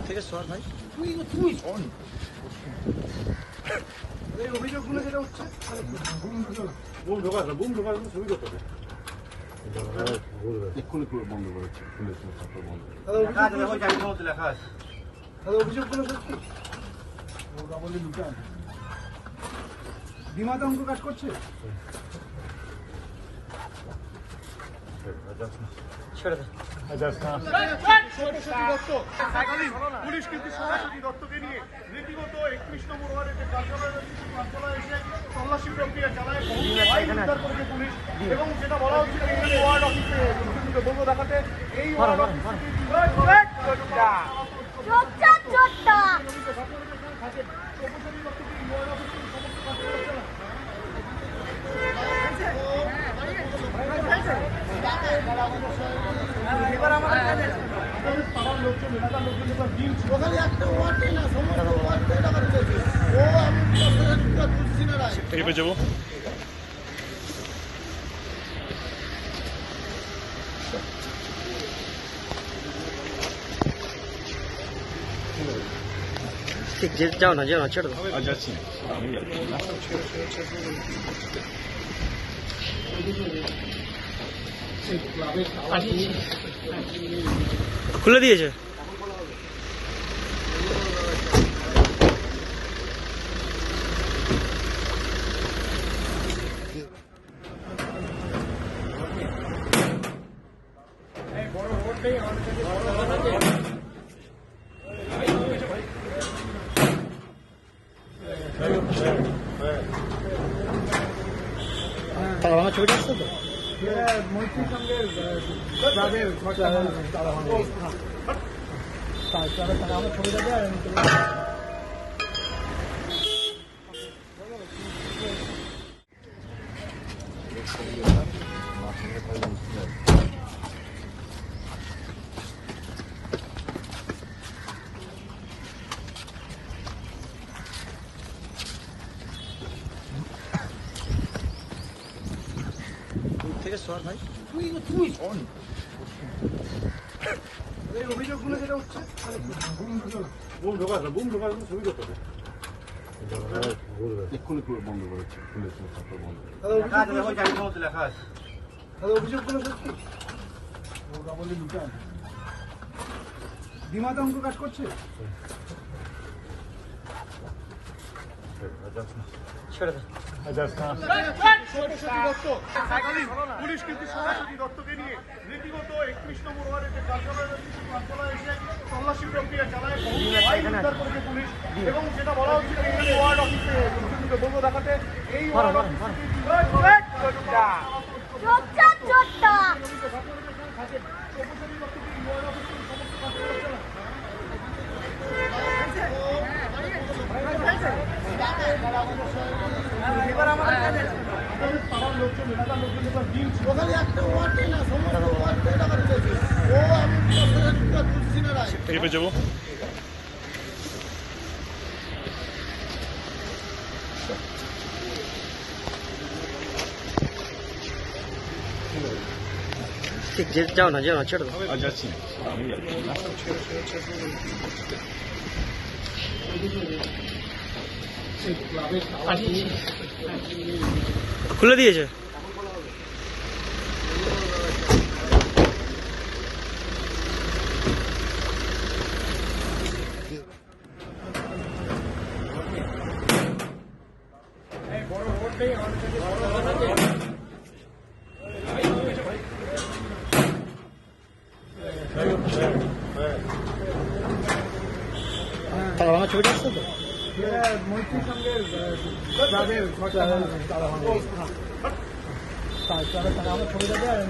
থেকে সর ভাই, তুই শোন এই অভিযোগগুলো যেটা হচ্ছে বুম ঢোকা ছবি করতে হবে। এক্ষুনি বন্ধ করেছে, অভিযোগগুলো সত্যি বিমাতে অঙ্ক কাজ করছে। পুলিশ কিন্তু সরস্বতী দত্তকে নিয়ে রীতিমতো 31 নম্বর ওয়ার্ডে কার্যালয়ে এসে তল্লাশি প্রক্রিয়া চালায় পুলিশ, এবং যেটা বলা হচ্ছিল এখানে ওয়ার্ড অফিসে বলবো দেখাতে এই ওয়ার্ড যাবো যাও না ছেড়ে দাও। যাচ্ছি খুলে দিয়েছে। আমার ছবিটা আসছে তো মৈত্রীর সঙ্গে আমার ছবিটা দেয়। থেকে সর ভাই, তুই শোন এই অভিযোগগুলো যেটা হচ্ছে বুম ঢোকা ছবি করতে হবে। এক্ষুনি বন্ধ করেছে, অভিযোগগুলো সত্যি বিমাতে অঙ্ক কাজ করছে। ছেড়ে দাও। পুলিশ কিন্তু সরস্বতী দত্তকে নিয়ে রীতিমতো 31 নম্বর ওয়ার্ডে কার্যালয়ে এসে তল্লাশি প্রক্রিয়া চালায় পুলিশ, এবং যেটা বলা হচ্ছিল এখানে ওয়ার্ড অফিসে বলবো দেখাতে এই ওয়ার্ড যাবো যাও না ছেড়ে দাও। যাচ্ছি খুলে দিয়েছে। আমার ছবিটা আসছে তো মৈত্রীর সঙ্গে আমার ছবিটা দেয়।